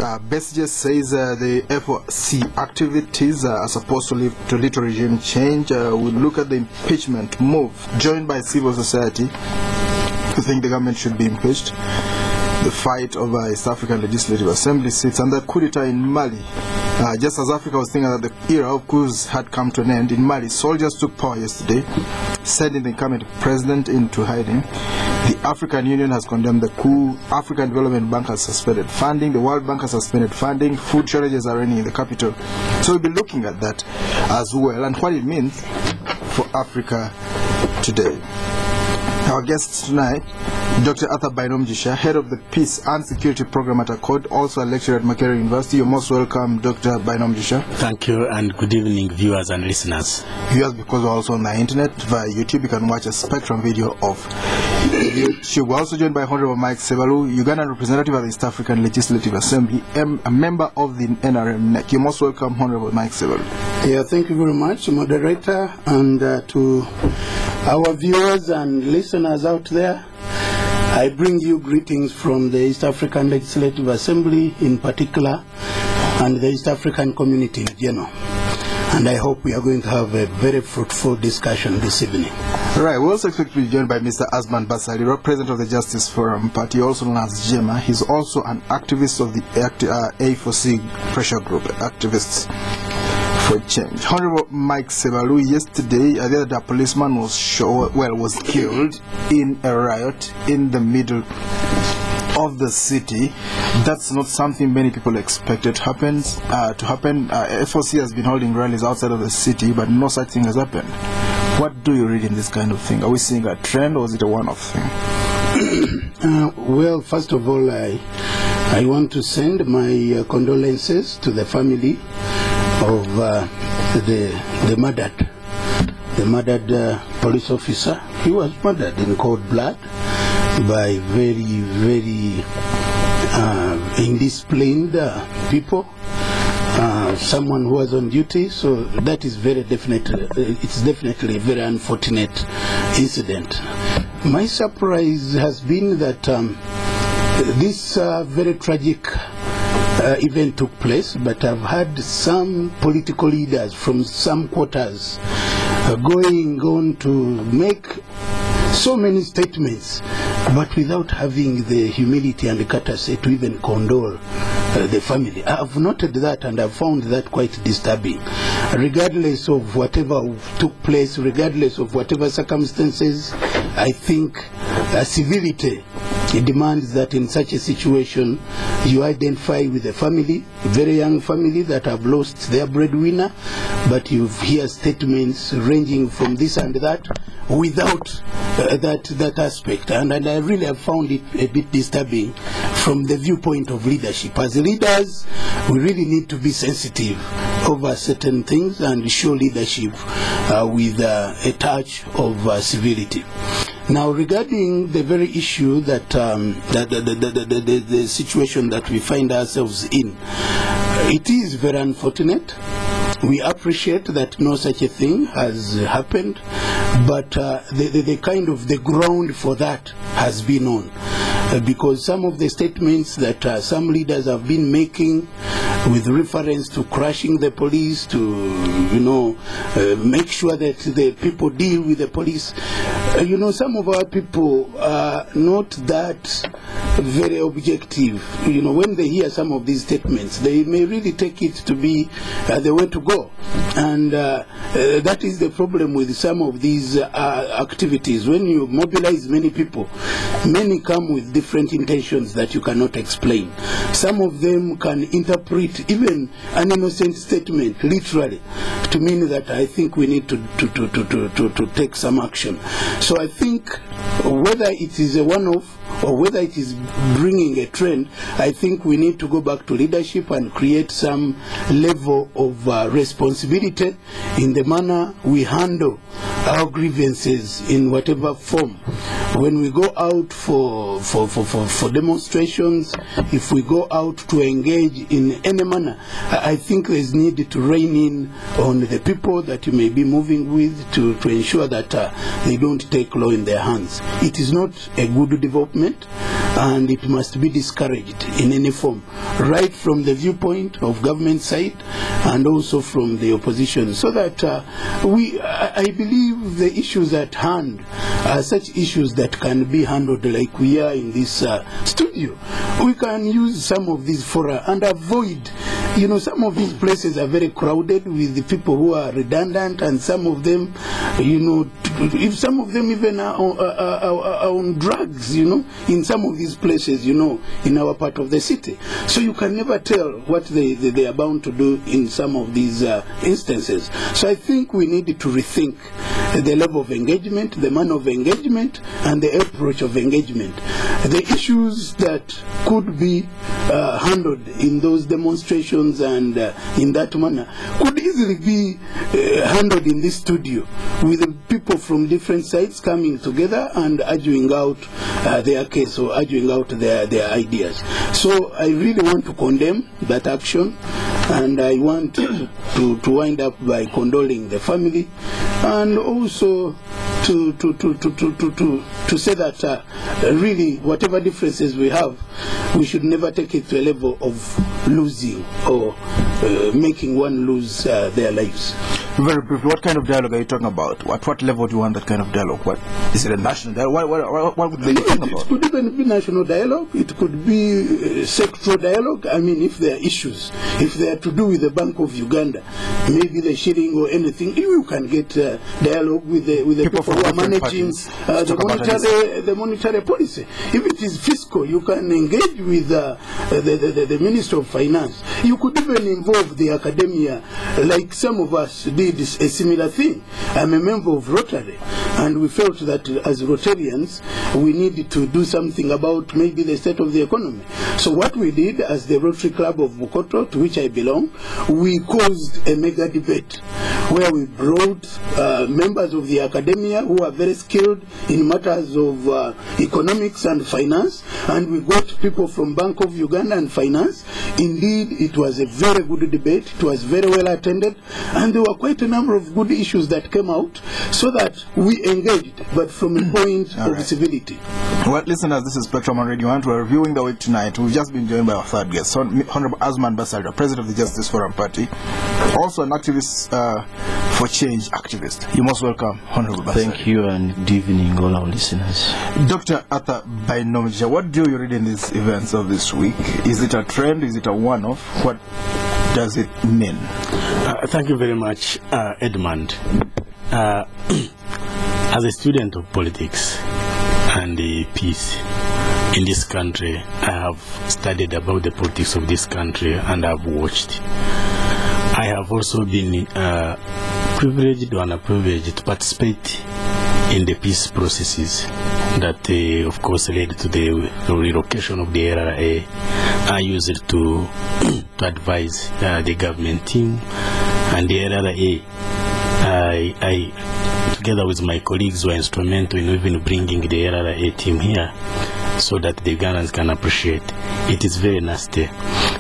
Besige says the FOC activities are supposed to lead to little regime change. We look at the impeachment move joined by civil society who think the government should be impeached, the fight over East African Legislative Assembly seats, and the coup d'etat in Mali. Just as Africa was thinking that the era of coups had come to an end, in Mali, soldiers took power yesterday, sending the incumbent president into hiding. The African Union has condemned the coup. African Development Bank has suspended funding. The World Bank has suspended funding. Food shortages are reigning in the capital. So we'll be looking at that as well and what it means for Africa today. Our guests tonight, Dr. Arthur Bainomjisha, head of the Peace and Security Program at Accord, also a lecturer at Makerere University. You're most welcome, Dr. Bainomjisha. Thank you, and good evening, viewers and listeners. Viewers, because we're also on the internet via YouTube, you can watch a Spectrum video of YouTube. We're also joined by Honorable Mike Sebalu, Ugandan representative at the East African Legislative Assembly, a member of the NRM. You're most welcome, Honorable Mike Sebalu. Yeah, thank you very much, moderator, and to our viewers and listeners out there. I bring you greetings from the East African Legislative Assembly in particular, and the East African community in general. And I hope we are going to have a very fruitful discussion this evening. Right, we also expect to be joined by Mr. Azman Basari, President of the Justice Forum Party, also known as JEMA. He's also an activist of the A4C pressure group, Activists for Change. Honorable Mike Sebalu, yesterday, the other day, a policeman was killed in a riot in the middle of the city. That's not something many people expected to happen. FOC has been holding rallies outside of the city, but no such thing has happened. What do you read in this kind of thing? Are we seeing a trend, or is it a one-off thing? Well, first of all, I want to send my condolences to the family of the murdered police officer. He was murdered in cold blood by very, very indisciplined people. Someone who was on duty. So that is it's definitely a very unfortunate incident. My surprise has been that this very tragic event took place, but I've had some political leaders from some quarters going on to make so many statements, but without having the humility and the courtesy to even condole the family. I've noted that, and I've found that quite disturbing. Regardless of whatever took place, regardless of whatever circumstances, I think civility demands that in such a situation you identify with a family, a very young family that have lost their breadwinner, but you hear statements ranging from this and that without that aspect. And I really have found it a bit disturbing from the viewpoint of leadership. As leaders, we really need to be sensitive over certain things and show leadership with a touch of civility. Now, regarding the very issue that the situation that we find ourselves in, it is very unfortunate. We appreciate that no such a thing has happened, but the kind of the ground for that has been on. Because some of the statements that some leaders have been making with reference to crushing the police, to make sure that the people deal with the police. Some of our people are not that very objective. When they hear some of these statements, they may really take it to be the way to go. And that is the problem with some of these activities. When you mobilize many people, many come with different intentions that you cannot explain. Some of them can interpret even an innocent statement literally to mean that I think we need to take some action. So I think whether it is a one-off or whether it is bringing a trend, I think we need to go back to leadership and create some level of responsibility in the manner we handle our grievances in whatever form. When we go out for demonstrations, if we go out to engage in any manner, I think there is need to rein in on the people that you may be moving with to ensure that they don't take law in their hands. It is not a good development. and it must be discouraged in any form, right from the viewpoint of government side and also from the opposition, so that I believe the issues at hand are such issues that can be handled like we are in this studio. We can use some of these fora and avoid, some of these places are very crowded with the people who are redundant, and some of them, if some of them even are on drugs, in some of these places, in our part of the city. So you can never tell what they are bound to do in some of these instances. So I think we need to rethink the level of engagement, the manner of engagement, and the approach of engagement. The issues that could be handled in those demonstrations and in that manner could easily be handled in this studio with the people from different sides coming together and arguing out their case or arguing out their ideas. So I really want to condemn that action, and I want to wind up by condoling the family, and also to say that really whatever differences we have, we should never take it to a level of losing or making one lose their lives. Very briefly, what kind of dialogue are you talking about? What level do you want that kind of dialogue? What is it, a national dialogue? What would they be talking about? It could even be national dialogue. It could be sectoral dialogue. I mean, if there are issues, if they are to do with the Bank of Uganda, maybe the shilling or anything, you can get dialogue with the people who are managing the monetary policy. If it is fiscal, you can engage with the Minister of Finance. You could even involve the academia, like some of us did a similar thing. I'm a member of Rotary, and we felt that as Rotarians we needed to do something about maybe the state of the economy. So what we did as the Rotary Club of Bukoto, to which I belong, we caused a mega debate where we brought members of the academia who are very skilled in matters of economics and finance, and we got people from Bank of Uganda and finance. Indeed, it was a very good debate. It was very well attended, and there were quite a number of good issues that came out, so that we engaged, but from a point of civility. Well, listeners, this is Spectrum on Radio 1. We're reviewing the week tonight. We've just been joined by our third guest, Honorable Azman Basalirwa, President of the Justice Forum Party, also an activist for change activist. You're most welcome, Honorable Basalirwa. Thank you, and good evening, all our listeners. Dr. Arthur Bainomja, what do you read in these events of this week? Is it a trend? Is it a one-off? What does it mean? Thank you very much, Edmund. As a student of politics and peace in this country, I have studied about the politics of this country, and I've watched. I have also been privileged or unprivileged to participate in the peace processes that, of course, led to the relocation of the LRA. I used it to advise the government team and the LRA. I together with my colleagues, were instrumental in even bringing the LRA team here, so that the Ugandans can appreciate. It is very nasty.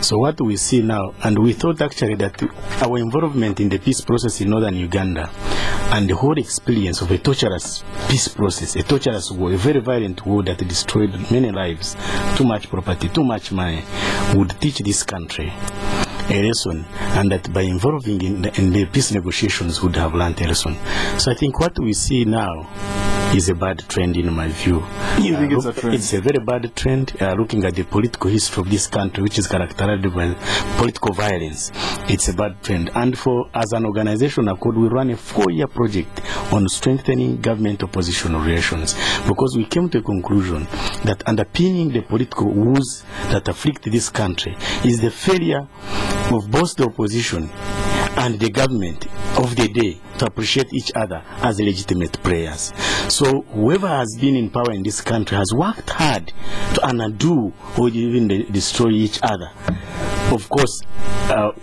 So what we see now, and we thought actually that our involvement in the peace process in northern Uganda and the whole experience of a torturous peace process, a torturous war, a very violent war that destroyed many lives, too much property, too much money, would teach this country a lesson, and that by involving in the peace negotiations would have learned a lesson. So I think what we see now is a bad trend in my view. You think it's a trend? It's a very bad trend, looking at the political history of this country, which is characterized by political violence. It's a bad trend. And as an organization, ACORD, we run a 4-year project on strengthening government-opposition relations, because we came to a conclusion that underpinning the political woes that afflict this country is the failure of both the opposition and the government of the day to appreciate each other as legitimate players. So whoever has been in power in this country has worked hard to undo or even destroy each other. Of course,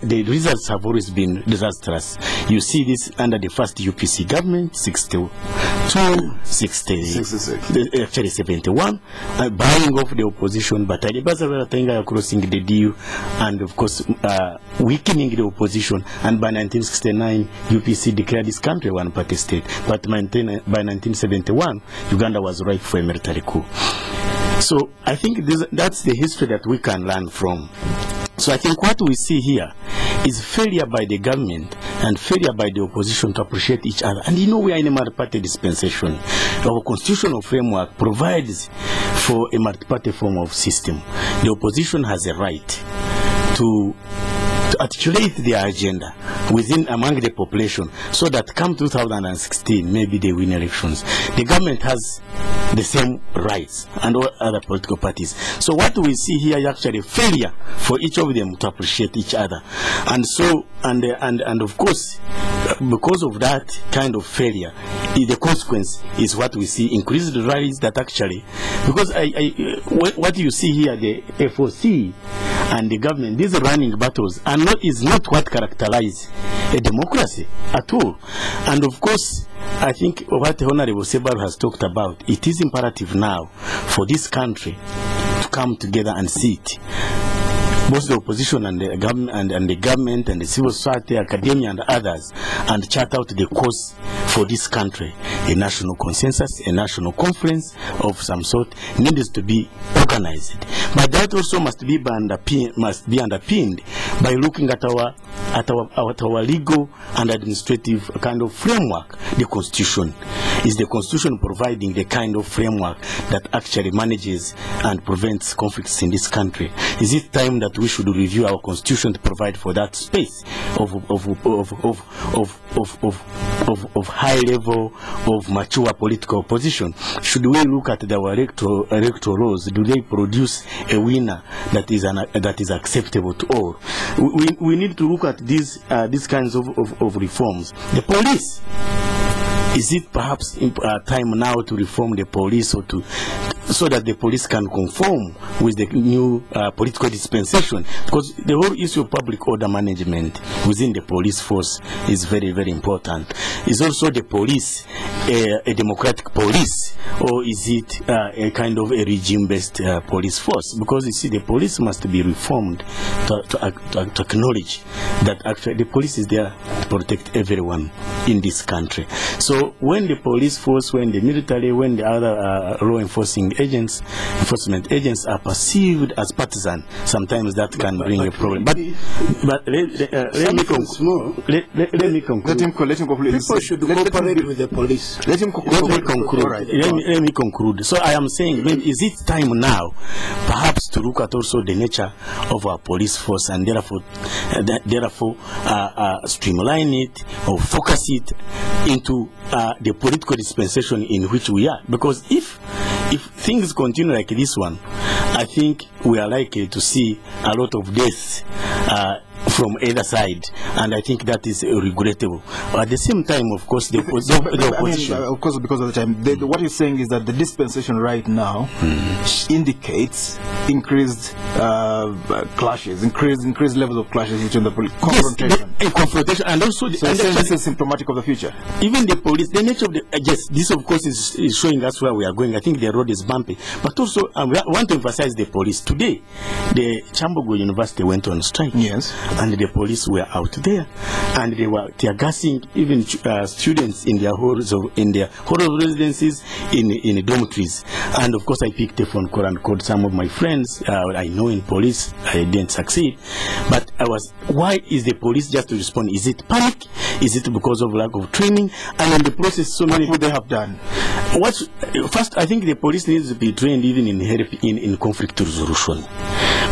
the results have always been disastrous. You see this under the first UPC government, 62, 66, actually 71, buying off the opposition, but crossing the deal, and of course weakening the opposition. And by 1969, UPC declared this country a one-party state. But by 1971, Uganda was ripe for a military coup. So I think that's the history that we can learn from. So I think what we see here is failure by the government and failure by the opposition to appreciate each other. And we are in a multi-party dispensation. Our constitutional framework provides for a multi-party form of system. The opposition has a right to articulate their agenda among the population, so that come 2016, maybe they win elections. The government has the same rights and all other political parties. So what we see here is actually failure for each of them to appreciate each other. And so, and of course, because of that kind of failure, the consequence is what we see, increased rallies that actually, because what you see here, the FOC and the government, these running battles is not what characterize a democracy at all. And of course, I think what Honorable Sebaru has talked about, it is imperative now for this country to come together and sit, both the opposition and the government and the civil society, academia and others, and chart out the course for this country. A national consensus, a national conference of some sort needs to be organized. But that also must be underpinned by looking at our legal and administrative kind of framework. The Constitution is the Constitution providing the kind of framework that actually manages and prevents conflicts in this country. Is it time that we should review our Constitution to provide for that space of high level of mature political position? Should we look at our electoral laws? Do they produce a winner that is acceptable to all? We need to look at these kinds of reforms. The police. Is it perhaps time now to reform the police, or so that the police can conform with the new political dispensation? Because the whole issue of public order management within the police force is very, very important. Is also the police a democratic police, or is it a kind of a regime-based police force? Because you see, the police must be reformed to acknowledge that actually the police is there to protect everyone in this country. So when the police force, when the military, when the other law enforcement agents are perceived as partisan, sometimes that can bring a problem. But let me conclude. Let him conclude. People should cooperate with the police. Let him conclude. Let me conclude. So I am saying, is it time now, perhaps, to look at also the nature of our police force, and therefore streamline it or focus it into the political dispensation in which we are? Because if things continue like this one, I think we are likely to see a lot of deaths from either side, and I think that is regrettable. At the same time, of course, the opposition. Of course, because of the time, what you're saying is that the dispensation right now indicates increased clashes, increased levels of clashes between the police. Confrontation. Yes, confrontation, and also this is symptomatic of the future. Even the police, the nature of the yes, this of course is showing us where we are going. I think the road is bumpy, but also I want to emphasize the police. Today, the Chambogo University went on strike. Yes. And the police were out there, and they were tear gassing even students in their halls of residences, in dormitories. And of course, I picked a phone call and called some of my friends I know in police. I didn't succeed, but why is the police just to respond? Is it panic? Is it because of lack of training? And in the process, so many what would they have done? First, I think the police needs to be trained even in conflict resolution.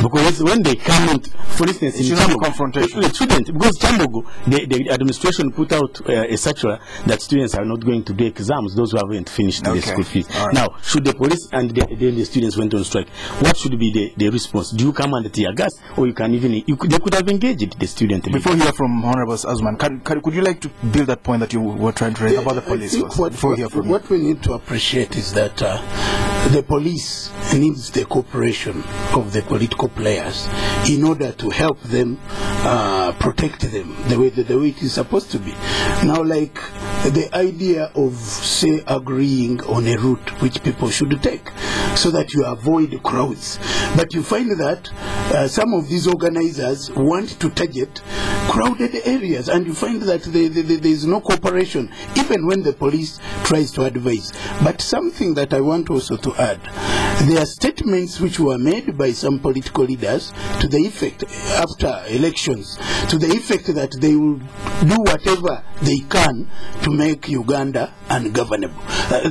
Because when they come out, for instance, in Chambogo, confrontation. It shouldn't, because Chambogo, the administration put out a circular that students are not going to do exams, those who haven't finished the school fees. Right. Now, should the police and the students went on strike, what should be the response? Do you come and tear gas, or you can even, they could have engaged the student? Before you hear from Honorable Azman, could you like to build that point that you were trying to raise about the police? What we need to appreciate is that the police needs the cooperation of the political players in order to help them protect them the way it is supposed to be. Now, like the idea of, say, agreeing on a route which people should take so that you avoid crowds. But you find that some of these organizers want to target crowded areas, and you find that there is no cooperation, even when the police tries to advise. But something that I want also to add, There are statements which were made by some political leaders to the effect, after elections, to the effect that they will do whatever they can to make Uganda ungovernable.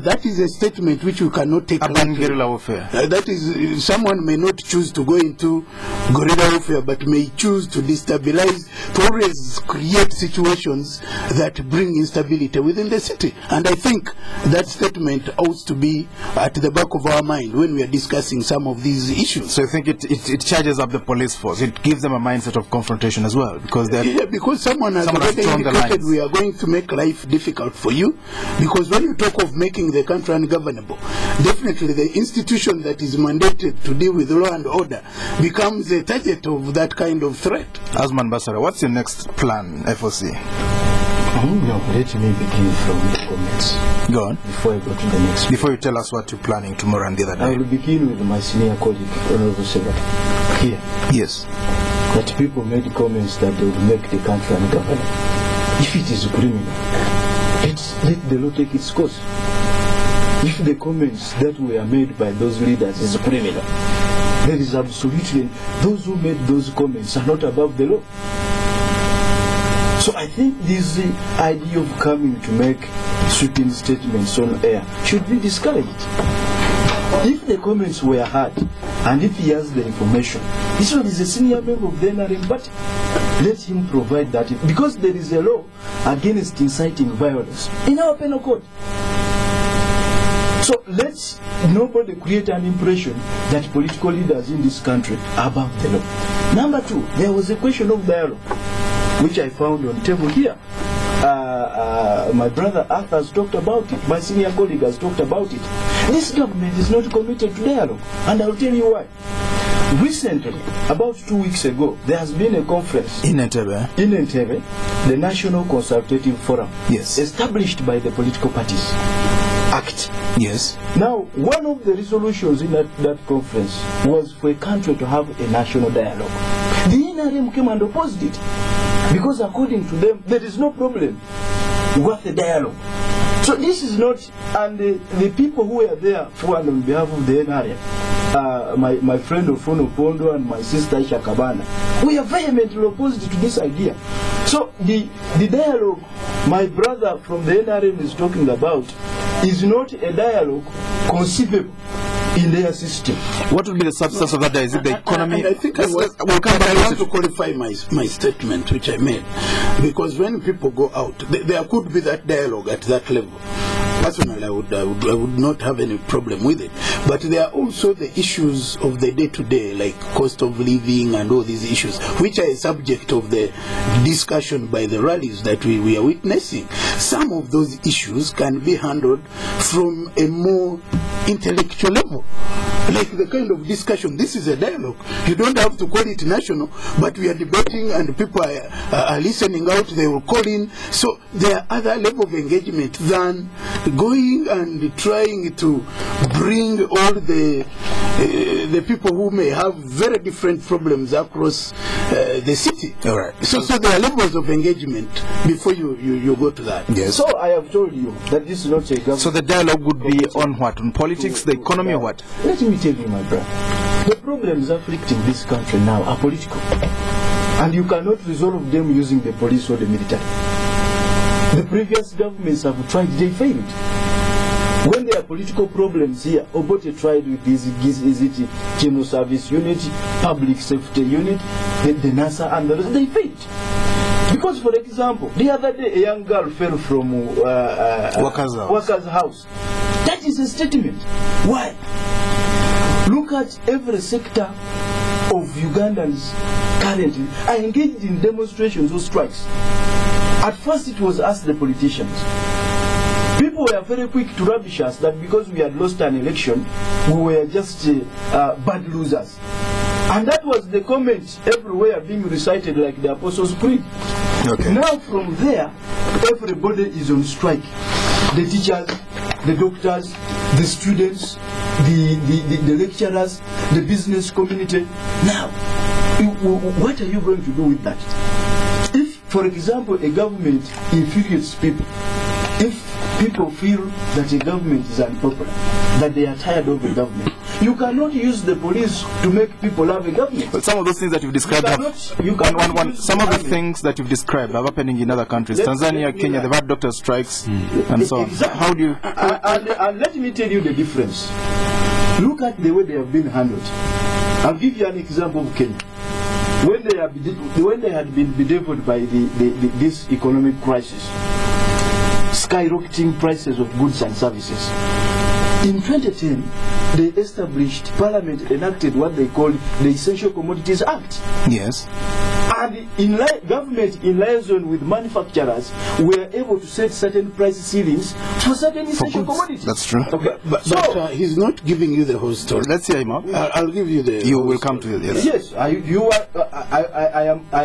That is a statement which you cannot take lightly. Guerrilla warfare. That is, someone may not choose to go into guerrilla warfare, but may choose to destabilize, to always create situations that bring instability within the city. And I think that statement ought to be at the back of our mind when we are discussing some of these issues. So you think it charges up the police force? It gives them a mindset of confrontation as well? Because because someone has already indicated we are going to make life difficult for you. Because when you talk of making the country ungovernable, definitely the institution that is mandated to deal with law and order becomes a target of that kind of threat. Asman Basara, what's your next plan, FOC? No, let me begin from the comments. Go on. Before I go to the next. Before you tell us what you're planning tomorrow and the other day. I will begin with my senior colleague, Honorable Secretary. Here. Yes. That people made comments that they would make the country ungovernable. If it is criminal, let the law take its course. If the comments that were made by those leaders is criminal, there is absolutely, those who made those comments are not above the law. So I think this idea of coming to make sweeping statements on air should be discouraged. If the comments were heard, and if he has the information, this one is a senior member of the NRM party. Let him provide that, because there is a law against inciting violence in our penal code. So let nobody create an impression that political leaders in this country are above the law. Number two, there was a question of dialogue, which I found on the table here. My brother Arthur has talked about it. My senior colleague has talked about it. This government is not committed to dialogue, and I'll tell you why. Recently, about 2 weeks ago, there has been a conference in Entebbe. In Entebbe, the National Consultative Forum, yes, established by the Political Parties Act. Yes. Now, one of the resolutions in that conference was for a country to have a national dialogue. The NRM came and opposed it, because according to them, there is no problem with the dialogue. So this is not, and the people who were there for and on behalf of the NRM, my friend Ofono Pondo and my sister Isha Kabana, we are vehemently opposed to this idea. So the dialogue my brother from the NRM is talking about is not a dialogue conceivable in their system. What will be the substance of that? Is it the economy? I think I want to qualify my statement which I made, because when people go out, there could be that dialogue at that level. Personally, I would not have any problem with it. But there are also the issues of the day-to-day, like cost of living and all these issues, which are a subject of the discussion by the rallies that we are witnessing. Some of those issues can be handled from a more intellectual level, like the kind of discussion. This is a dialogue. You don't have to call it national, but we are debating and people are listening out. They will call in. So there are other level of engagement than going and trying to bring all the people who may have very different problems across the city. All right. So there are levels of engagement before you go to that. Yes. So I have told you that this is not a government. So the dialogue would be on what? On politics, the economy, or what? Let me tell you, my brother. The problems afflicting this country now are political. And you cannot resolve them using the police or the military. The previous governments have tried, they failed. When there are political problems here, Obote tried with this, is it General Service Unit, Public Safety Unit, the NASA, and the rest, they failed. Because, for example, the other day a young girl fell from worker's house. That is a statement. Why? Look at every sector of Ugandans currently are engaged in demonstrations or strikes. At first it was us, the politicians. People were very quick to rubbish us that because we had lost an election, we were just bad losers. And that was the comment everywhere being recited like the Apostles' Creed. Okay. Now from there, everybody is on strike. The teachers, the doctors, the students, the lecturers, the business community. Now, what are you going to do with that? If, for example, a government infuriates people, if people feel that a government is unpopular, that they are tired of the government, You cannot use the police to make people have a government. But some of those things that you've described some of the things that you've described are happening in other countries. Tanzania, Kenya, they've had doctor strikes and so on. Exactly. How do you... And let me tell you the difference. Look at the way they have been handled. I'll give you an example of Kenya. When they had been bedeviled by this economic crisis, skyrocketing prices of goods and services, in 2010, they established, Parliament enacted what they called the Essential Commodities Act. Yes. And government, in liaison with manufacturers, were able to set certain price ceilings for certain essential commodities. That's true. Okay. But he's not giving you the whole story. Let's hear him out. I'll give you the... You will come to it, yes. Yes, I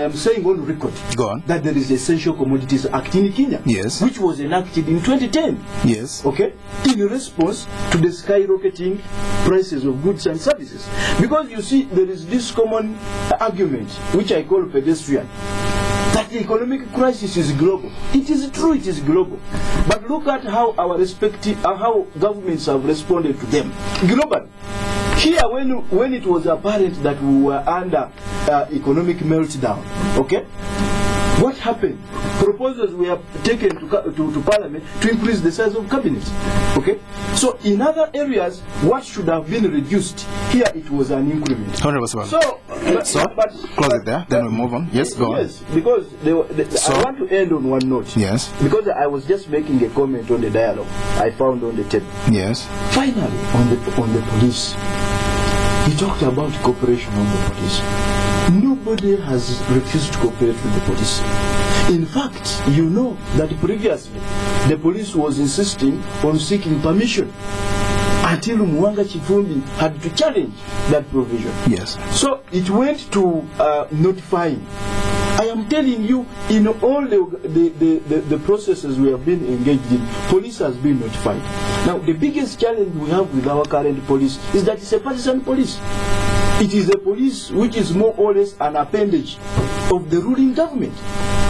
am saying on record Go on. that there is the Essential Commodities Act in Kenya, Yes. which was enacted in 2010. Yes. Okay, in response to the skyrocketing prices of goods and services. Because you see, there is this common argument, which I call pedestrian, that the economic crisis is global. It is true, it is global. But look at how how governments have responded to them globally. Here, when it was apparent that we were under economic meltdown, okay, what happened? Proposals were taken to Parliament to increase the size of cabinet. Okay, so in other areas, what should have been reduced, here it was an increment. 100%. So, close it there. Then we move on. Yes, go on. Yes, because I want to end on one note. Yes. Because I was just making a comment on the dialogue I found on the tape. Yes. Finally, on the police, he talked about cooperation on the police. Nobody has refused to cooperate with the police. In fact, you know that previously the police was insisting on seeking permission until Mwanga Chifumbi had to challenge that provision. Yes. So it went to notifying. I am telling you, in all the processes we have been engaged in, police has been notified. Now, the biggest challenge we have with our current police is that it's a partisan police. It is a police which is more or less an appendage of the ruling government.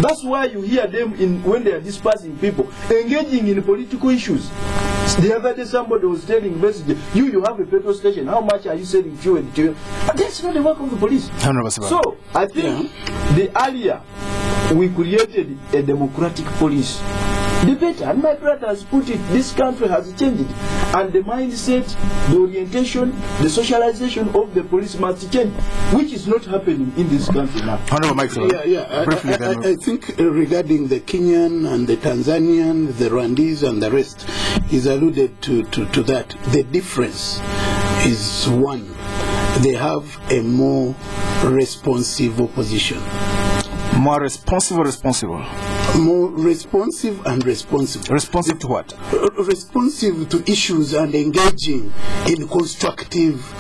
That's why you hear them, when they are dispersing people, engaging in political issues. The other day somebody was telling message, you have a petrol station, how much are you selling fuel to you? But that's not the work of the police. 100%. So, I think the earlier we created a democratic police, the better. And my brother has put it, this country has changed. And the mindset, the orientation, the socialization of the police must change, which is not happening in this country now. Honorable Mike, I think regarding the Kenyan and the Tanzanian, the Rwandese and the rest, is alluded to that. The difference is one, they have a more responsive opposition. More responsive or responsible? More responsive and responsive. Responsive to what? Responsive to issues and engaging in constructive,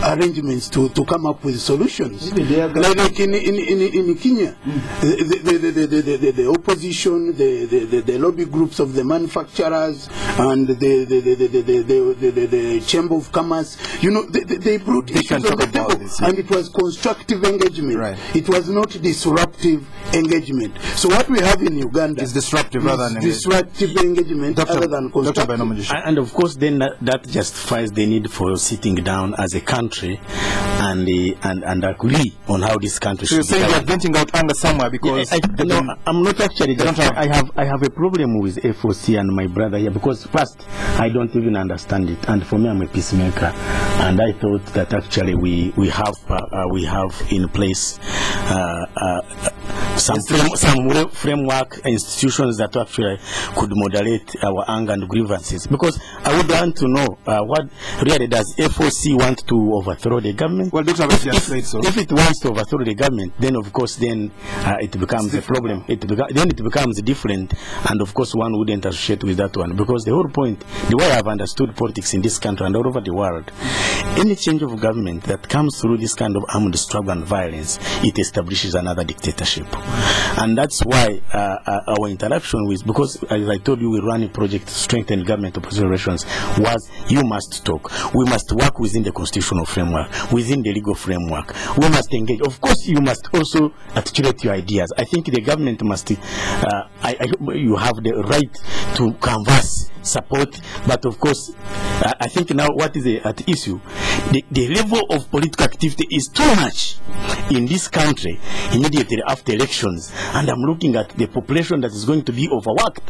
arrangements to come up with solutions. Like in Kenya, the opposition, the lobby groups of the manufacturers and the Chamber of Commerce, they brought issues on the table, and it was constructive engagement. Right. It was not disruptive engagement. So what we have in Uganda is disruptive rather than disruptive engagement rather than constructive. And of course, then that justifies the need for sitting down as a country and agree on how this country should be. So you're saying you're venting out anger somewhere because... No, I'm not actually. I have a problem with FOC and my brother here because first, I don't even understand it. And for me, I'm a peacemaker. And I thought that actually we have in place some framework institutions that actually could moderate our anger and grievances. Because I would want to know what really does FOC want to overthrow the government? Well, Dr. just said so. If it wants to overthrow the government, then of course it becomes a problem. Then it becomes different, and of course one wouldn't associate with that one, because the whole point, the way I've understood politics in this country and all over the world, any change of government that comes through this kind of armed struggle and violence, it establishes another dictatorship. And that's why our interaction with, because as I told you, we run a project to strengthen government opposition relations, was you must talk. We must work within the constitutional framework, within the legal framework. We must engage. Of course, you must also articulate your ideas. I think the government must, you have the right to canvass support, but of course, I think now what is at issue, the level of political activity is too much in this country immediately after elections, and I'm looking at the population that is going to be overworked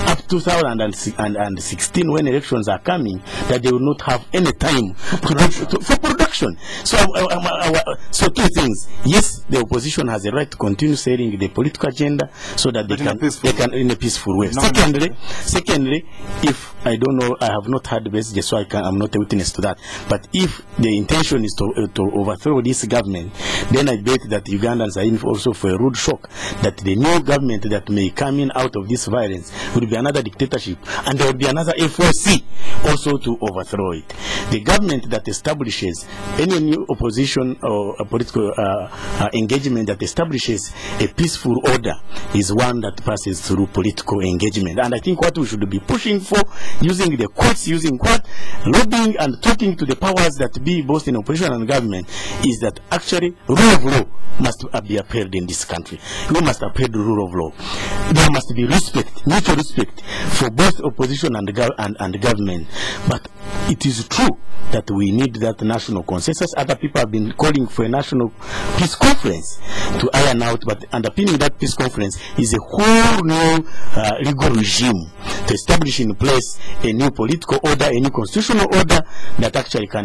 up to 2016 when elections are coming, that they will not have any time for production. So, so two things. Yes, the opposition has a right to continue selling the political agenda so that they can in a peaceful way. Secondly, if I don't know, I have not heard the message, so I'm not a witness to that. But if the intention is to overthrow this government, then I bet that Ugandans are in also for a rude shock that the new government that may come in out of this violence will be another dictatorship, and there will be another FOC also to overthrow it. The government that establishes any new opposition or a political engagement that establishes a peaceful order is one that passes through political engagement. And I think what we should be pushing for, using the courts, using what, lobbying and talking to the powers that be both in opposition and government, is that actually rule of law must be upheld in this country. We must uphold the rule of law. There must be respect, mutual respect for both opposition and government. But it is true that we need that national consensus. Other people have been calling for a national peace conference to iron out, but underpinning that peace conference is a whole new legal regime to establish in place a new political order, a new constitutional order that actually can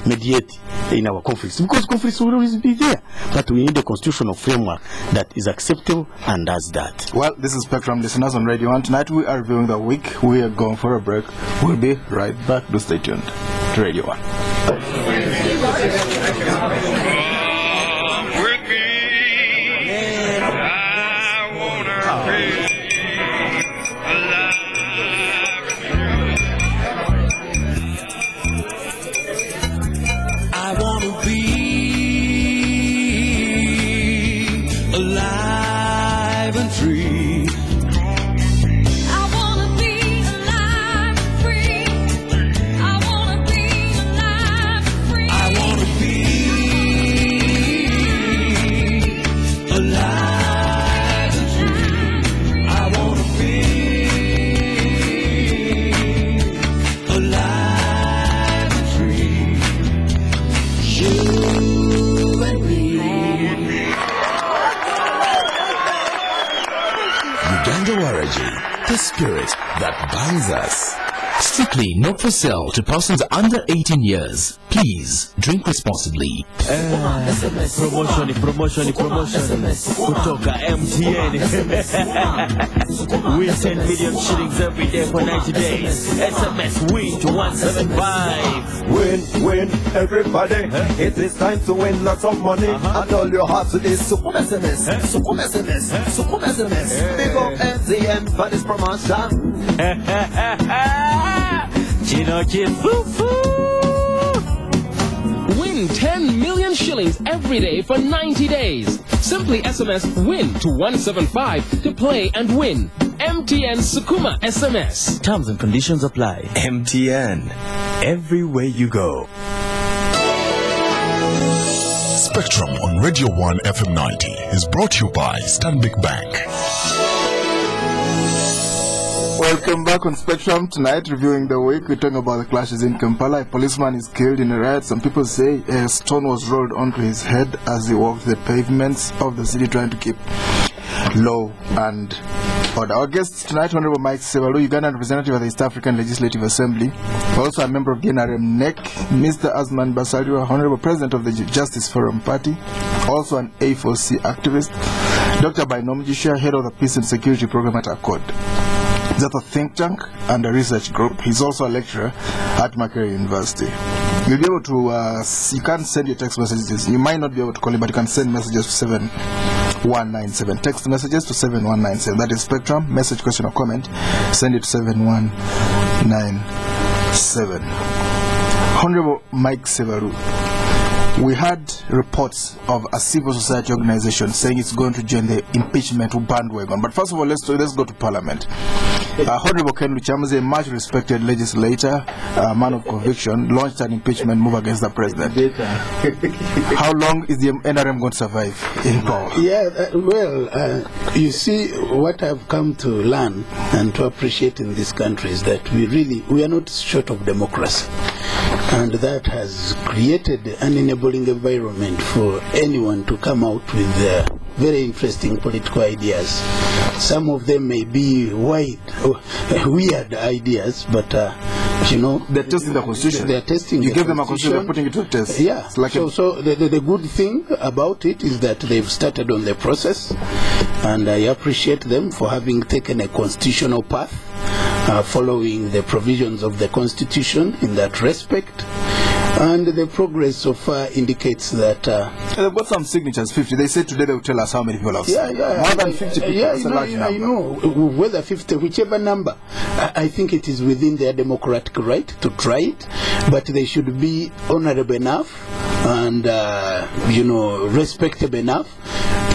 mediate in our conflicts. Because conflicts will always be there, but we need a constitutional framework that is acceptable and does that. Well, this is Spectrum listeners on Radio 1. Tonight we are reviewing the week. We are going for a break. We'll be right back. Do stay tuned to Radio 1. Alive and free. I wanna be alive and free. I wanna be alive and free. I wanna be alive and free. I wanna be alive and free. You and me. Uganda Waraji, the spirit that binds us. Strictly not for sale to persons under 18 years. Please drink responsibly. Promotion kutoka MTN. Win 10 million shillings every day for 90 days. SMS win to 175. Win, everybody. It is time to win lots of money. And all you have to do is Sukum SMS. Big up MTN for this promotion. Win 10 million shillings every day for 90 days. Simply SMS WIN to 175 to play and win. MTN Sukuma SMS. Terms and conditions apply. MTN, everywhere you go. Spectrum on Radio 1 FM 90 is brought to you by Stanbic Bank. Welcome back on Spectrum. Tonight, reviewing the week, we're talking about the clashes in Kampala. A policeman is killed in a riot. Some people say a stone was rolled onto his head as he walked the pavements of the city trying to keep law and order. Our guests tonight, Honorable Mike Sebalu, Ugandan representative of the East African Legislative Assembly, also a member of NRM NEC, Mr. Azman Basalirwa, Honorable President of the Justice Forum Party, also an A4C activist, Dr. Bainom Jisha, head of the Peace and Security Program at Accord. He's at a think tank and a research group. He's also a lecturer at Makerere University. You'll be able to, you can send your text messages. You might not be able to call him, but you can send messages to 7197. Text messages to 7197. That is Spectrum. Message, question, or comment. Send it to 7197. Honorable Mike Sebalu, We had reports of a civil society organization saying it's going to join the impeachment bandwagon. But first of all, let's go to Parliament. Honorable Ken Luchamzi, a much respected legislator, a man of conviction, launched an impeachment move against the president. How long is the NRM going to survive in power? Yeah, you see, what I've come to learn and to appreciate in this country is that we are not short of democracy. And that has created an enabling environment for anyone to come out with very interesting political ideas. Some of them may be weird ideas, but they're testing the constitution. They're testing. You give them a constitution, they're putting it to a test. Yeah. Like so the good thing about it is that they've started on the process, and I appreciate them for having taken a constitutional path, following the provisions of the Constitution in that respect. And the progress so far indicates that they've got some signatures, 50. They said today they will tell us how many people have signed. More than 50 people. Yeah, That's a large number. I know. Whether 50, whichever number, I think it is within their democratic right to try it, but they should be honorable enough and respectable enough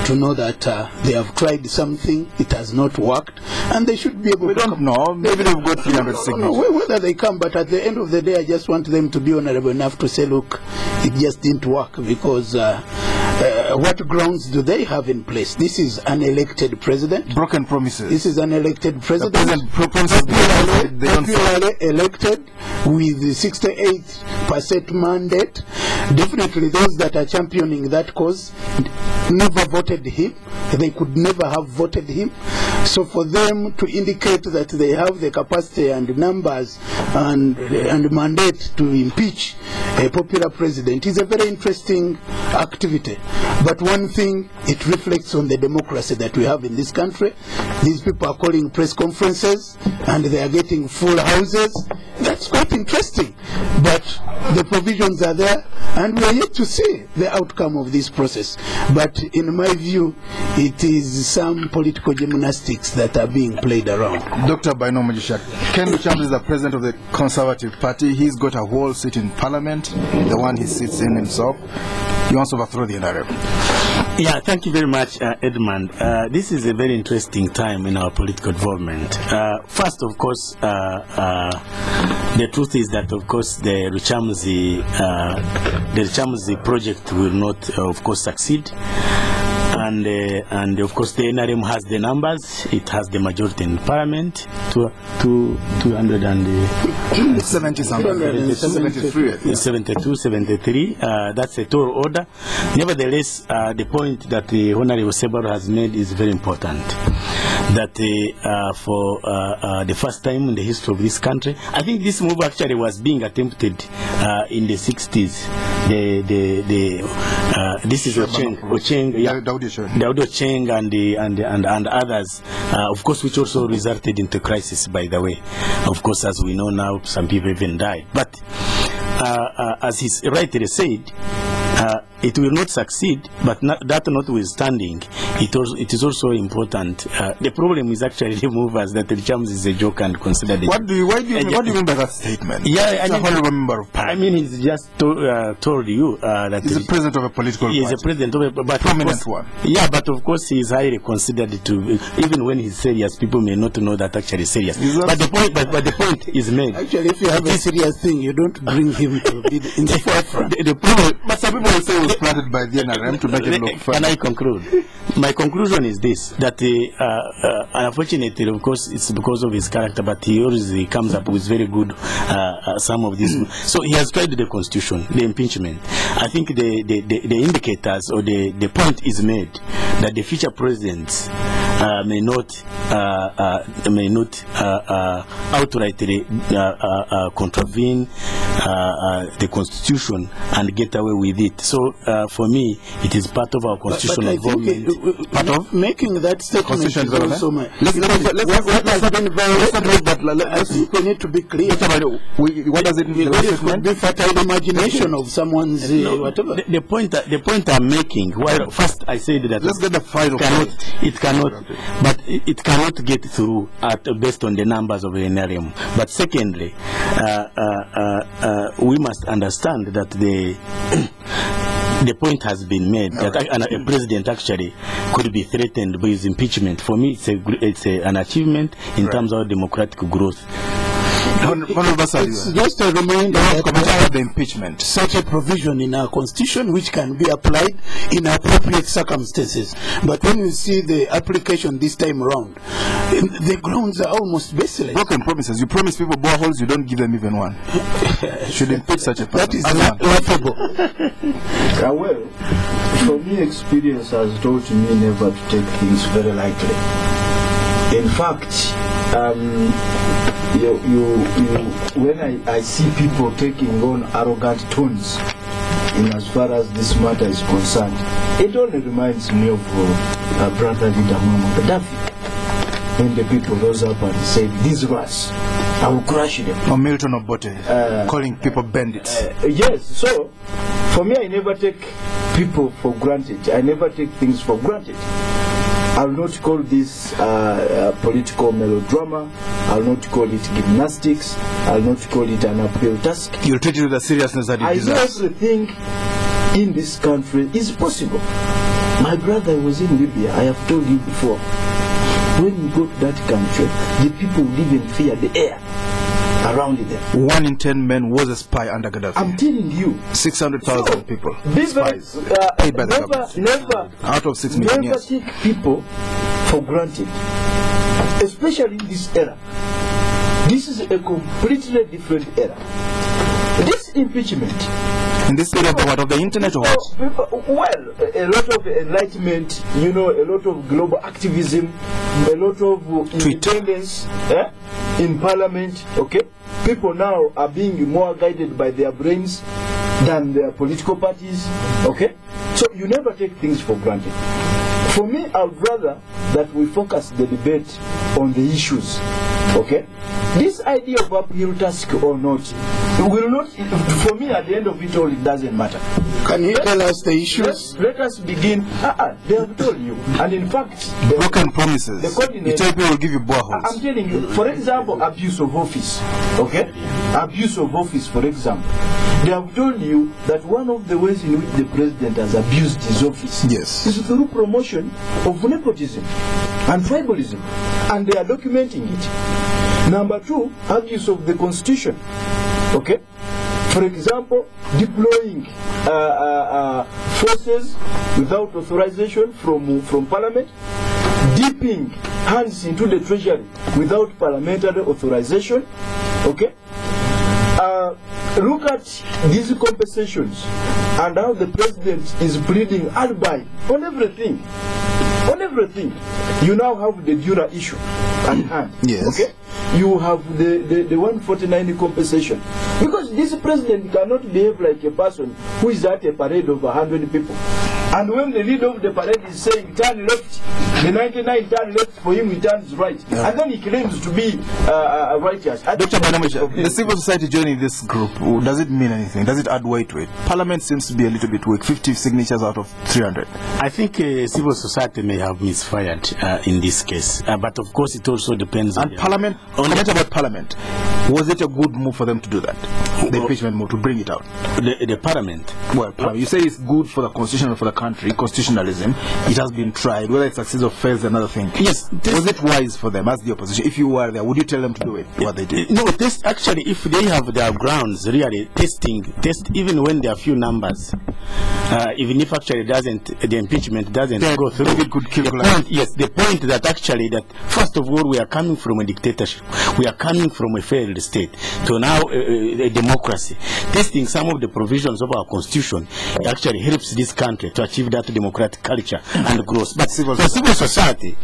to know that they have tried something, it has not worked, and they should be able to come. We don't know. Maybe they've got 300 signatures. Whether they come, but at the end of the day, I just want them to be honorable enough to say, look, it just didn't work, because what grounds do they have in place? This is an elected president. Broken promises. This is an elected president. Popularly elected with the 68% mandate. Definitely those that are championing that cause never voted him. They could never have voted him. So for them to indicate that they have the capacity and numbers and mandate to impeach a popular president is a very interesting activity. But one thing, it reflects on the democracy that we have in this country. These people are calling press conferences and they are getting full houses. That's quite interesting. But the provisions are there, and we are yet to see the outcome of this process. But in my view, it is some political gymnastics that are being played around. Dr. Baino Majisha, Ken Luchamzi is the president of the Conservative Party. He's got a whole seat in Parliament, the one he sits in himself. He wants to overthrow the NRM. Yeah, thank you very much, Edmund. This is a very interesting time in our political development. First, of course, the truth is that, of course, the Luchamzi project will not, of course, succeed. And of course the NRM has the numbers. It has the majority in Parliament, 72, 73. That's a tall order. Nevertheless, the point that the Honorable Sebaro has made is very important. That for the first time in the history of this country, I think this move actually was being attempted in the 60s. This is Ocheng, Daudi Ocheng and others, of course, which also resulted into crisis, by the way. Of course, as we know now, some people even died. But as he rightly said, it will not succeed, but that notwithstanding, it is also important. The problem is actually the movers that the Luchamzi is a joke and considered it. What do you mean by that statement? Yeah, I mean, a member of Parliament. I mean, he's just told you that he's the president of a political party. He is a president of a prominent one. Yeah, but of course he is highly considered to. Even when he's serious, people may not know that actually is serious. But the point is made. Actually, if you have a serious thing, you don't bring him to be in the forefront. The problem, but some people will say it was planted by the NRM to make it look fun. Can I conclude? My conclusion is this: that unfortunately, of course, it's because of his character, but he always comes up with very good some of these. So he has tried the constitution, the impeachment. I think the indicators or the point is made that the future presidents may not outrightly contravene the constitution and get away with it. So for me, it is part of our constitutional involvement. Part of making that statement is also my. We need to be clear. What does it mean? It could be fertile imagination of someone's whatever. The point I'm making. Well, first I said that let's get the final it cannot, but it cannot get through based on the numbers of the NRM. But secondly, we must understand that the the point has been made that a president actually could be threatened by his impeachment. For me, it's an achievement in terms of democratic growth. It's just a reminder that the impeachment, such a provision in our constitution which can be applied in appropriate circumstances. But when you see the application this time around, the grounds are almost baseless. Broken promises. You promise people boreholes, you don't give them even one. Should impeach such a person. That is laughable. Well, for me, experience has taught me never to take things very lightly. In fact, when I see people taking on arrogant tones in as far as this matter is concerned, it only reminds me of brother leader Muammar Gaddafi, when the people rose up and said, "These rats, I will crush them." Or Milton Obote, calling people bandits. Yes, so for me, I never take people for granted. I never take things for granted. I'll not call this political melodrama. I'll not call it gymnastics. I'll not call it an uphill task. You'll treat it with the seriousness that it deserves. I know everything in this country is possible. My brother was in Libya. I have told you before. When you go to that country, the people would even fear the air around them. 1 in 10 men was a spy under Gaddafi. I'm telling you. 600,000 people. Spies. Paid by the government. Never. Out of 6 million. Never take people for granted. Especially in this era. This is a completely different era. This impeachment. In this era of the internet or what? Well, a lot of enlightenment, you know, a lot of global activism, a lot of independence in parliament, okay? People now are being more guided by their brains than their political parties, okay? So you never take things for granted. For me, I would rather that we focus the debate on the issues, okay? This idea of uphill task or not, will not, for me at the end of it all, it doesn't matter. Can you tell us the issues? Let us begin. They have told you. And in fact, broken promises. You tell people will give you boreholes. I'm telling you, for example, abuse of office. Okay? Abuse of office, for example. They have told you that one of the ways in which the president has abused his office is through promotion of nepotism and tribalism. And they are documenting it. Number 2, abuse of the constitution. Okay? For example, deploying forces without authorization from parliament, dipping hands into the treasury without parliamentary authorization. Okay? Look at these compensations and how the president is pleading alibi on everything. On everything. You now have the Dura issue at hand. Yes. Okay? You have the 149 compensation. Because this president cannot behave like a person who is at a parade of 100 people. And when the leader of the parade is saying turn left, the 99 turn left, for him he turns right. And then he claims to be righteous. Dr. Banamisha, the civil society joining this group, does it mean anything? Does it add weight to it? Parliament seems to be a little bit weak, 50 signatures out of 300. I think civil society may have misfired in this case. But of course it also depends on Parliament. Comment about Parliament. Was it a good move for them to do that? The impeachment move, to bring it out? The Parliament? Well, you say it's good for the constitution and for the country, constitutionalism. It has been tried. Whether it succeeds or fails is another thing. Yes. Was it wise for them as the opposition? If you were there, would you tell them to do it, what they did? No, actually, if they have their grounds, really, test even when there are few numbers, even if actually the impeachment doesn't go through. It could kill the point that actually that, first of all, we are coming from a dictatorship. We are coming from a failed state to now a democracy. Testing some of the provisions of our constitution actually helps this country to achieve that democratic culture and growth. But civil society,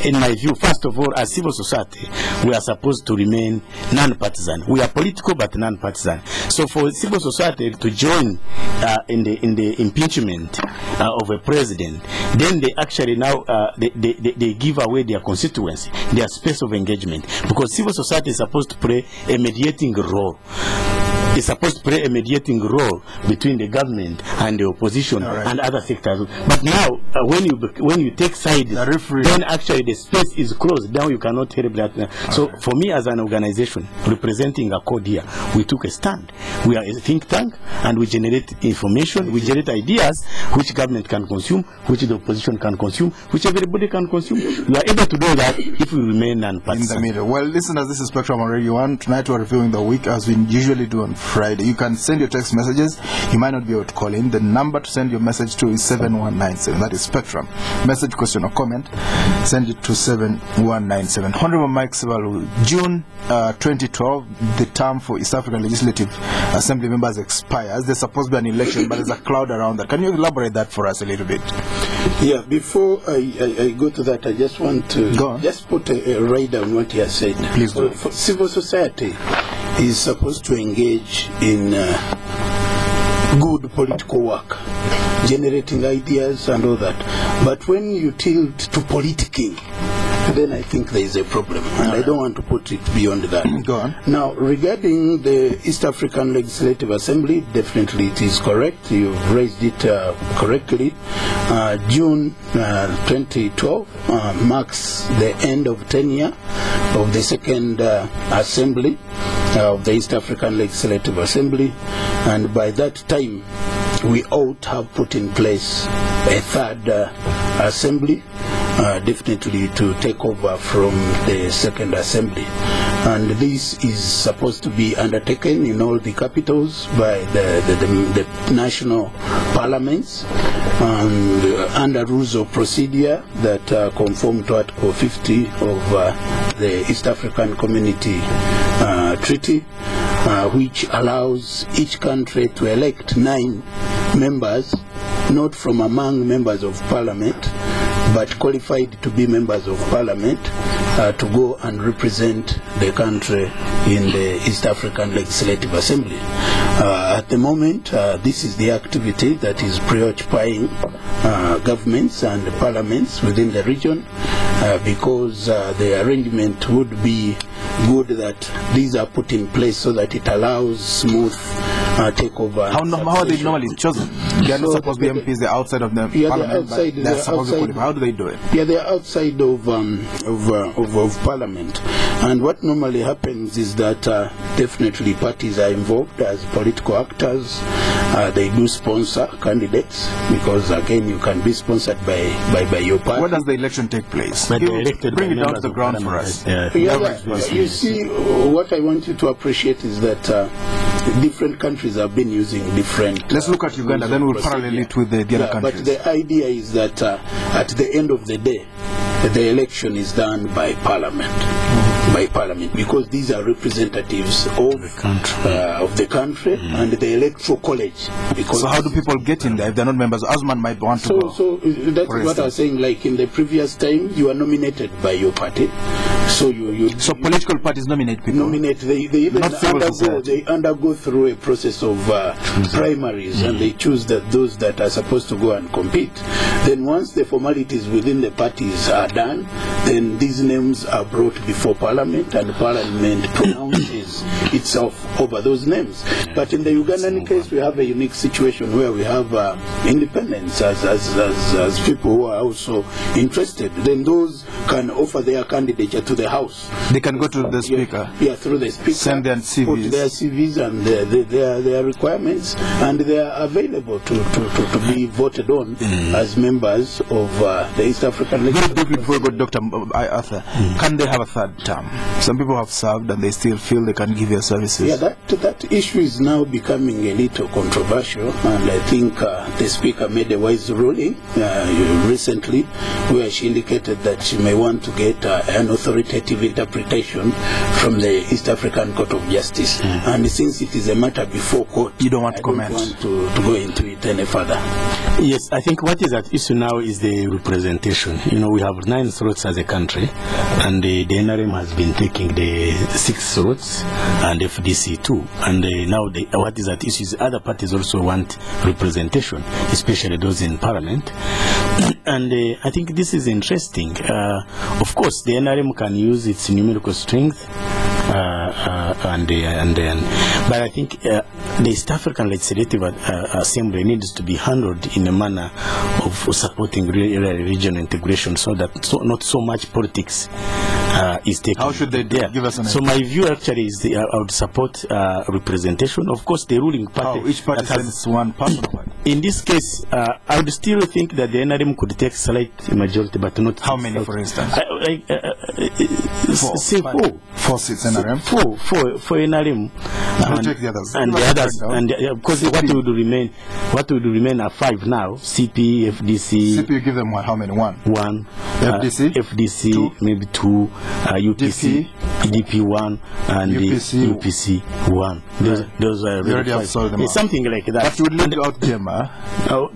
in my view, first of all, as civil society, we are supposed to remain non-partisan. We are political but non-partisan. So for civil society to join in the impeachment of a president, then they actually now they give away their constituency, their space of engagement, because civil society is supposed to play a mediating role. is supposed to play a mediating role between the government and the opposition and other sectors. But now, when you take sides, then actually the space is closed. Now you cannot help that. So for me, as an organization representing ACORD here, we took a stand. We are a think tank, and we generate information, we generate ideas which government can consume, which the opposition can consume, which everybody can consume. We are able to do that if we remain non-partisan. In the middle. Well, listeners, this is Spectrum on Radio 1. Tonight we're reviewing the week as we usually do on Friday. You can send your text messages. You might not be able to call in. The number to send your message to is 7197. That is Spectrum. Message, question or comment, send it to 7197. Honorable Mike Sebalu, June 2012, the term for East African Legislative Assembly members expires. There's supposed to be an election, but there's a cloud around that. Can you elaborate that for us a little bit? Yeah, before I go to that, I just want to just put a rider on what he has said. Please do. Civil society is supposed to engage in good political work, generating ideas and all that. But when you tilt to politicking, then I think there is a problem, and I don't want to put it beyond that. Go on. Now, regarding the East African Legislative Assembly, definitely it is correct. You've raised it correctly. June 2012 marks the end of tenure of the second assembly of the East African Legislative Assembly, and by that time we ought to have put in place a third assembly, definitely to take over from the second assembly. And this is supposed to be undertaken in all the capitals by the national parliaments, and under rules of procedure that conform to Article 50 of the East African Community Treaty, which allows each country to elect 9 members, not from among members of parliament, but qualified to be members of parliament, to go and represent the country in the East African Legislative Assembly. At the moment, this is the activity that is preoccupying governments and parliaments within the region, because the arrangement would be good that these are put in place so that it allows smooth takeover. How are they normally chosen? They are not supposed to be MPs, they're outside of the parliament, but they're supposed to qualify. How do they do it? Yeah, they're outside of parliament. And what normally happens is that definitely parties are involved as political actors. They do sponsor candidates, because again you can be sponsored by your party. Where does the election take place? Bring it down to the ground for us. You see, what I want you to appreciate is that different countries have been using different... Let's look at Uganda, then we'll parallel it with the other countries. But the idea is that at the end of the day, the election is done by parliament. By parliament, because these are representatives of the country and the electoral college. Because so how do people get in there if they're not members? Asman might want to go. So that's what I was saying. Like in the previous time, you are nominated by your party. So so political parties nominate people. They even undergo through a process of primaries, and they choose those that are supposed to go and compete. Then once the formalities within the parties are done, then these names are brought before Parliament, and Parliament pronounces itself over those names. But in the Ugandan case, we have a unique situation where we have independents as people who are also interested. Then those can offer their candidature to the House. They can go to the Speaker. Yeah, through the Speaker. Send their CVs. Put their CVs and their requirements, and they are available to be voted on as members of the East African Legislature. Before we go, Dr. Arthur, can they have a third term? Some people have served and they still feel they can give their services. Yeah, that issue is now becoming a little controversial, and I think the Speaker made a wise ruling recently, where she indicated that she may want to get an authoritative interpretation from the East African Court of Justice. And since it is a matter before court, you don't want to comment. I don't want to go into it any further. Yes, I think what is at issue now is the representation. You know, we have 9 slots as a country, and the NRM has been taking the 6 slots, and FDC too. And now what is at issue is other parties also want representation, especially those in parliament. And I think this is interesting. Of course, the NRM can use its numerical strength But I think the East African Legislative Assembly needs to be handled in a manner of supporting regional integration, so that not so much politics is taken. How should they do? Give us an So my view actually is I would support representation. Of course, the ruling party. How? Each party sends one person. In this case, I would still think that the NRM could take slight majority, but not. How many, for instance? Four seats NRM. Four NRM. We'll take the others. And the others, because what would remain are 5 now. CP, FDC. CP, you give them how many? One. FDC, two. Maybe 2. UPC, EDP 1, and UPC 1. Those are already have sold them out. Something like that. But you would leave out Gemma. No,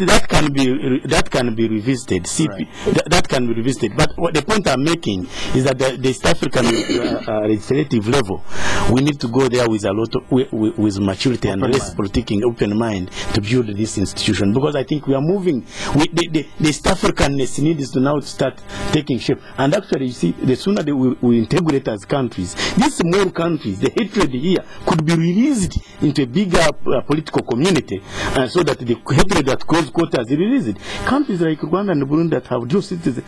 that can be revisited. CP, that can be revisited. But the point I'm making is that the East African legislative level, we need to go there with a lot of with maturity and less politicking, open mind to build this institution, because I think we are moving. The East Africanness needs to now start taking shape. And actually, you see, the sooner we integrate as countries, these small countries, the hatred here could be released into a bigger political community, and so that the hatred that close quarters is released. Countries like Rwanda and Burundi that have dual citizens,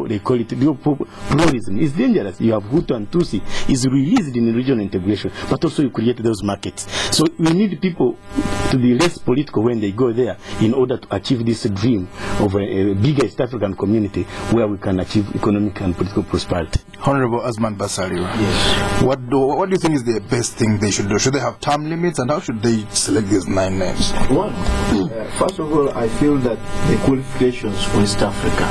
they call it dual pluralism, is dangerous. You have Hutu and Tutsi, is released in regional integration, but also you create those markets. So we need people to be less political when they go there, in order to achieve this dream of a bigger East African community where we can achieve economic and political prosperity. Honorable Azman Basalirwa, yes. What do you think is the best thing they should do? Should they have term limits, and how should they select these 9 names? One, first of all, I feel that the qualifications for East Africa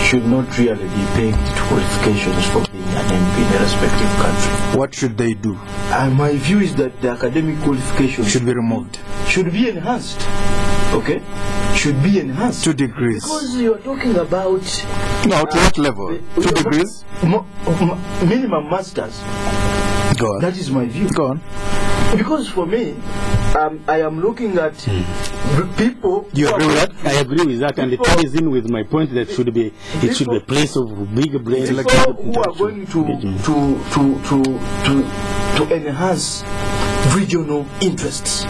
should not really be pegged to qualifications for being an MP in a respective country. What should they do? My view is that the academic qualifications should be removed. Should be enhanced. Okay? Should be enhanced. 2 degrees. Because you are talking about... No, to what level? 2 degrees? Minimum masters. Go on. That is my view. Go on. Because for me, I am looking at people... You agree with that? I agree with that, and it ties in with my point that it should be a place of big brain. People who are going to enhance regional interests.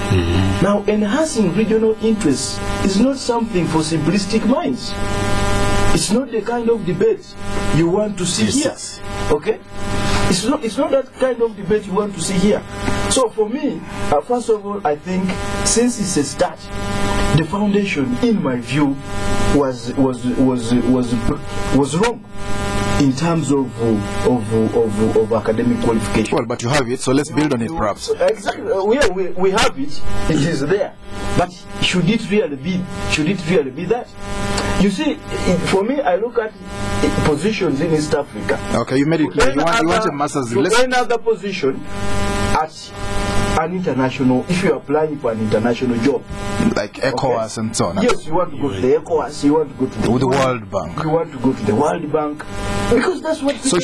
Now, enhancing regional interests is not something for simplistic minds. It's not the kind of debate you want to see here. Okay? It's not that kind of debate you want to see here. So for me, first of all, I think since it's a start, the foundation, in my view, was wrong in terms of academic qualification. Well, but you have it, so let's build on it, perhaps. Exactly. We have it. It is there. But should it really be that? You see, for me, I look at positions in East Africa. Okay, you made it clear. You want a master's. To find another position at an international, if you're applying for an international job, like ECOWAS and so on. Yes, you want to go to the ECOWAS, you want to go to the World Bank. You want to go to the World Bank, because that's what. So we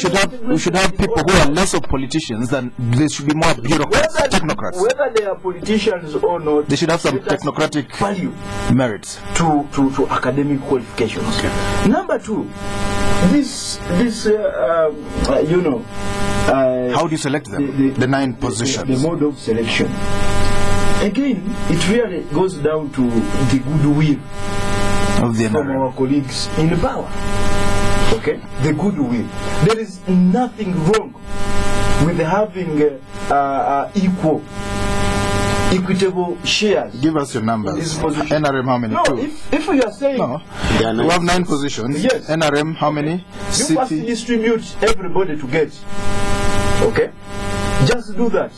should have people who are less of politicians than they should be more bureaucrats, technocrats. Whether they are politicians or not, they should have some technocratic value, merits to academic qualifications. Okay. Number 2, this how do you select them? The 9 positions. The mode of selection. Again, it really goes down to the goodwill of the from our colleagues in power. Okay? The goodwill. There is nothing wrong with having equitable shares. Give us your numbers. NRM, how many? No, 2. if you are saying... No. We have 9 positions. Yes. NRM, how many? You must distribute everybody to get. Okay? Just do that.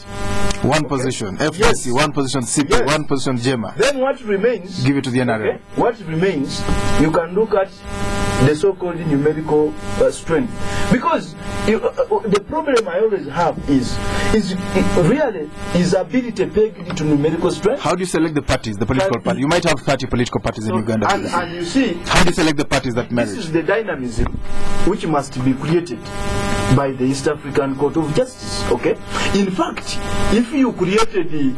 1 position. FDC, 1 position CP, 1 position GEMA. Then what remains... Give it to the NRM. Okay? What remains, you can look at the so-called numerical strength. Because the problem I always have is really is ability pegged to numerical strength. How do you select the parties, the political parties? You might have 30 political parties in Uganda. And you see... How do you select the parties that merit? This is the dynamism which must be created by the East African Court of Justice. Okay? In fact, if you created the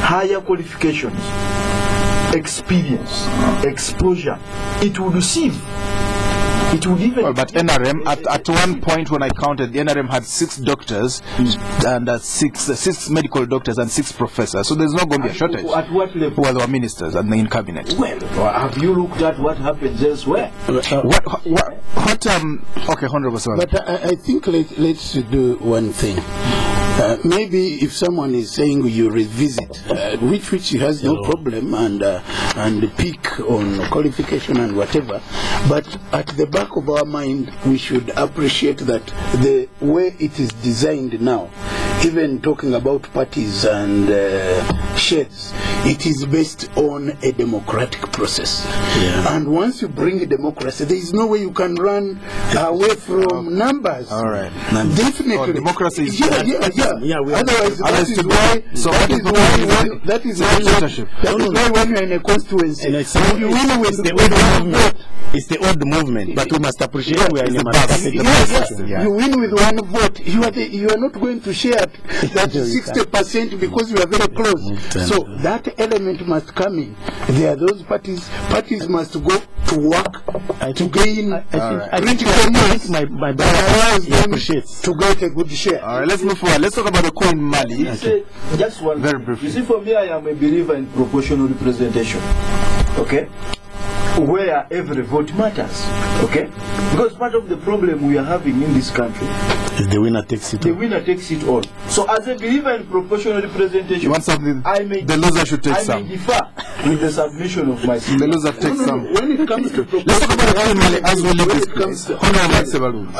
higher qualifications, experience, exposure, it would sieve It would even. Well, but NRM at one point when I counted, the NRM had 6 doctors and six medical doctors and 6 professors. So there's not going to be a shortage. At what level? Well, there were ministers and in cabinet. Well, have you looked at what happens elsewhere? Okay, Honorable Sir. But I think let's do one thing. Maybe if someone is saying you revisit, which has no problem, and pick on qualification and whatever, but at the back of our mind, we should appreciate that the way it is designed now, even talking about parties and sheds, it is based on a democratic process. Yeah. And once you bring a democracy, there is no way you can run away from numbers. All right. Definitely. Democracy is Otherwise, that is why when you're in a constituency, you win with the one vote. It's the old movement, but we must appreciate we are in a You win with one vote. You are not going to share that 60% because you are very close. So that element must come in. There are those parties must go to work to gain critical mass that allows them to get a good share. All right, let's move forward. Let's talk about the coin Mali. Just one. Very briefly. You see, for me, I am a believer in proportional representation. Okay? Where every vote matters. Okay? Because part of the problem we are having in this country is the winner takes it all. The winner takes it all. So as a believer in proportional representation, you want something, the loser should take some. I may differ with the submission of my the loser takes some. When it comes to let's talk about the Mali as we leave this place.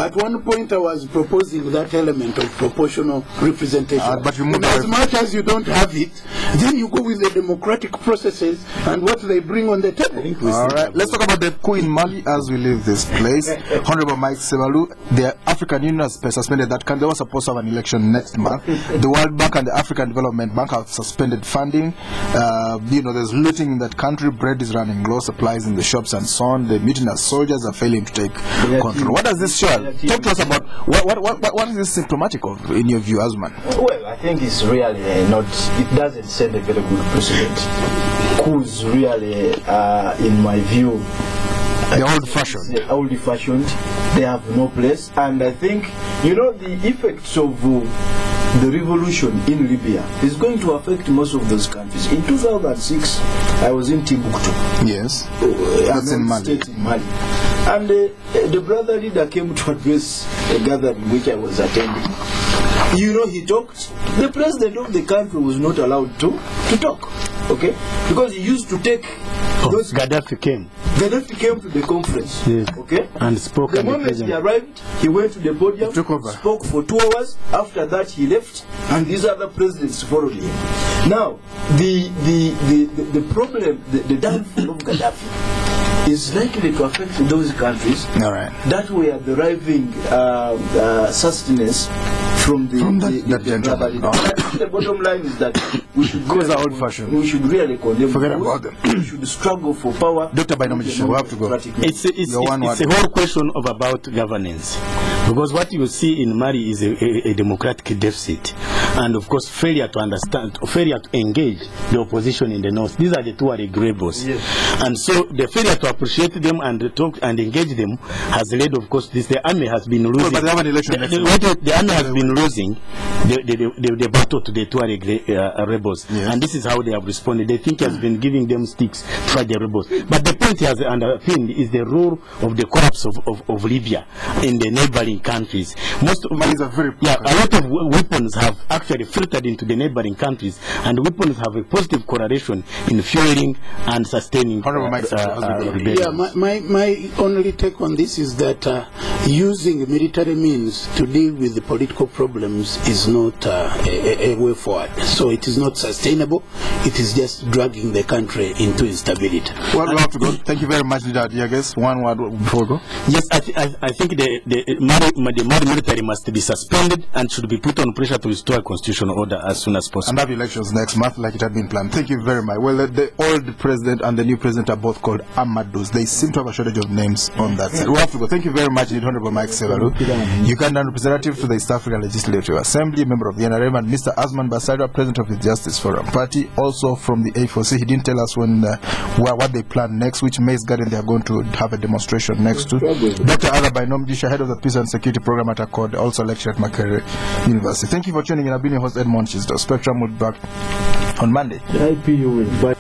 At one point I was proposing that element of proportional representation. But you as much as you don't have it, then you go with the democratic processes and what they bring on the table. All right. Let's talk about the coup in Mali as we leave this place. Honorable Mike Sebalu, the African Union has suspended that country. They were supposed to have an election next month. The World Bank and the African Development Bank have suspended funding. There's looting in that country. Bread is running low, supplies in the shops and so on. The mutinous soldiers are failing to take control. What does this show? Talk to us about what is this symptomatic of, in your view, Azman? Well, I think it's really not. It doesn't send a very good precedent. Coups really, in my view, they're old-fashioned. They're old-fashioned. They have no place. And I think, the effects of the revolution in Libya is going to affect most of those countries. In 2006, I was in Timbuktu. Yes. That's in Mali. And the brother leader came to address a gathering which I was attending. He talked. The president of the country was not allowed to talk. Okay? Because he used to take those. Gaddafi came to the conference. Yes. Okay? And spoke. The moment he arrived, he went to the podium, spoke for 2 hours. After that, he left, and these other presidents followed him. Now, the problem, the downfall of Gaddafi is likely to affect those countries that were deriving sustenance from the brother leader. The bottom line is that we should really condemn. Forget about them. We should struggle for power. Dr. Bainomijisho, we have to go. It's a whole question about governance, because what you see in Mali is a democratic deficit, and of course failure to understand, failure to engage the opposition in the north. These are the Tuareg rebels, and so the failure to appreciate them and talk and engage them has led, of course, the army has been losing. But they have an election next week. The army has been losing the battle to the Tuareg rebels, and this is how they have responded. They think he has been giving them sticks to fight the rebels. But the point he has underpinned is the role of the corps of Libya in the neighboring countries. A lot of weapons have actually filtered into the neighboring countries, and weapons have a positive correlation in fueling and sustaining rebellion. My only take on this is that using military means to deal with the political problems is not a way forward. So it is not sustainable. It is just dragging the country into instability. Well, we have to go. Thank you very much, Leader Diagas. One word before we go. Yes, I think the Mali military must be suspended and should be put on pressure to restore constitutional order as soon as possible. And have elections next month like it had been planned. Thank you very much. Well, the old president and the new president are both called Amadus. They seem to have a shortage of names on that side. We have to go. Thank you very much, Honorable Mike Sevalu, Ugandan representative to the East African Legislative Assembly, member of the NRM, and Mr. Asman Basara, president of the Justice Forum Party, also from the A4C. He didn't tell us when what they plan next, which maize garden they are going to have a demonstration next to. Dr. Arabai Nomjisha, head of the Peace and Security Program at Accord, also lecturer at Makerere University. Thank you for tuning in. I've been your host, Edmond Chisdo. Spectrum will be back on Monday. IPU will